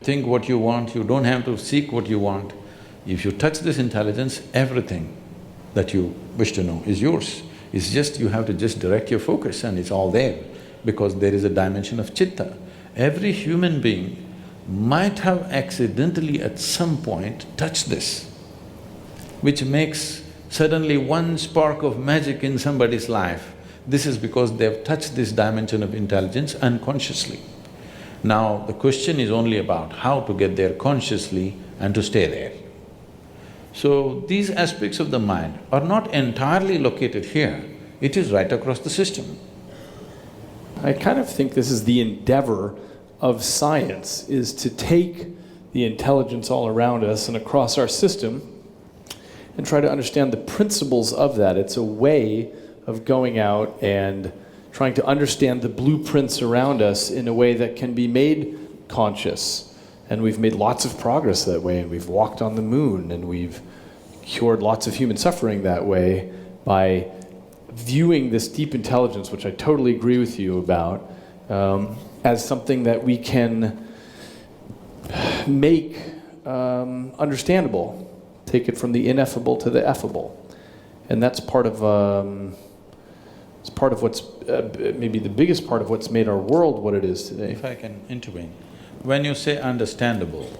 Think what you want, you don't have to seek what you want. If you touch this intelligence, everything that you wish to know is yours. It's just you have to just direct your focus and it's all there, because there is a dimension of chitta. Every human being might have accidentally at some point touched this, which makes suddenly one spark of magic in somebody's life. This is because they've touched this dimension of intelligence unconsciously. Now, the question is only about how to get there consciously and to stay there. So, these aspects of the mind are not entirely located here, it is right across the system. I kind of think this is the endeavor of science, is to take the intelligence all around us and across our system and try to understand the principles of that. It's a way of going out and trying to understand the blueprints around us in a way that can be made conscious. And we've made lots of progress that way, and we've walked on the moon, and we've cured lots of human suffering that way by viewing this deep intelligence, which I totally agree with you about, as something that we can make understandable, take it from the ineffable to the effable. And that's part of it's part of what's maybe the biggest part of what's made our world what it is today. If I can intervene, when you say understandable,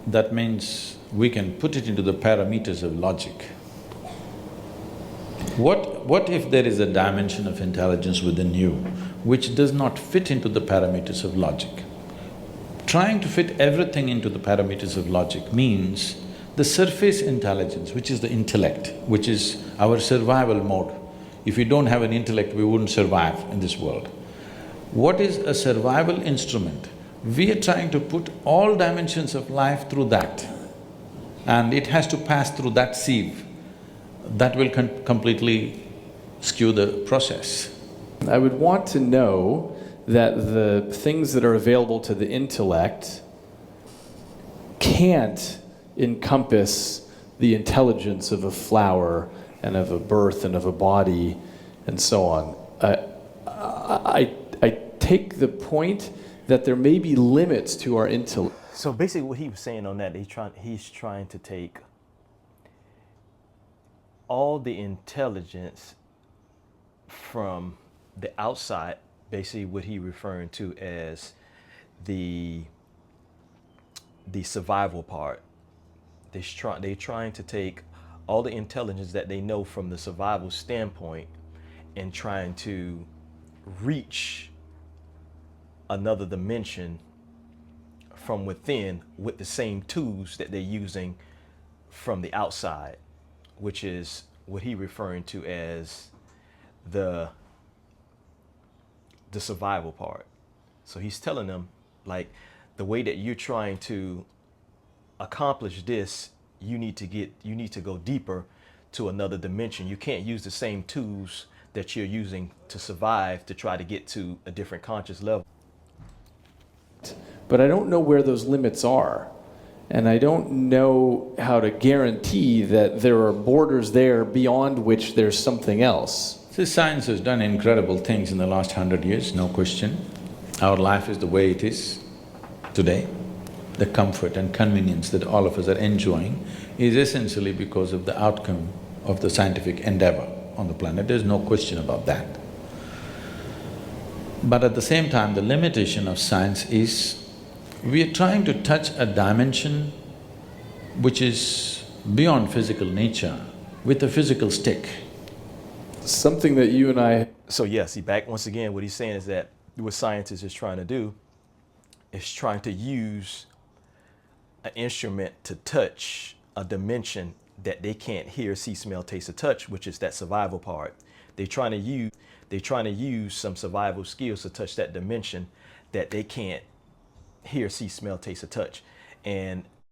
that means we can put it into the parameters of logic. What if there is a dimension of intelligence within you which does not fit into the parameters of logic? Trying to fit everything into the parameters of logic means the surface intelligence, which is the intellect, which is our survival mode. If we don't have an intellect, we wouldn't survive in this world. What is a survival instrument? We are trying to put all dimensions of life through that, and it has to pass through that sieve. That will completely skew the process. I would want to know that the things that are available to the intellect can't encompass the intelligence of a flower and of a birth and of a body and so on. I take the point that there may be limits to our intellect. So basically what he was saying on that, he's trying to take all the intelligence from the outside, basically what he referring to as the survival part. They're trying to take all the intelligence that they know from the survival standpoint and trying to reach another dimension from within with the same tools that they're using from the outside, which is what he referring to as the survival part. So he's telling them, like, the way that you're trying to accomplish this, you need to go deeper to another dimension. You can't use the same tools that you're using to survive to try to get to a different conscious level. But I don't know where those limits are. And I don't know how to guarantee that there are borders there beyond which there's something else. See, science has done incredible things in the last 100 years, no question. Our life is the way it is today. The comfort and convenience that all of us are enjoying is essentially because of the outcome of the scientific endeavor on the planet. There's no question about that. But at the same time, the limitation of science is we are trying to touch a dimension which is beyond physical nature with a physical stick. Something that you and I… So yes, back once again, what he's saying is that what scientists is trying to do is trying to use an instrument to touch a dimension that they can't hear, see, smell, taste, or touch, which is that survival part. They're trying to use some survival skills to touch that dimension that they can't hear, see, smell, taste, or touch. And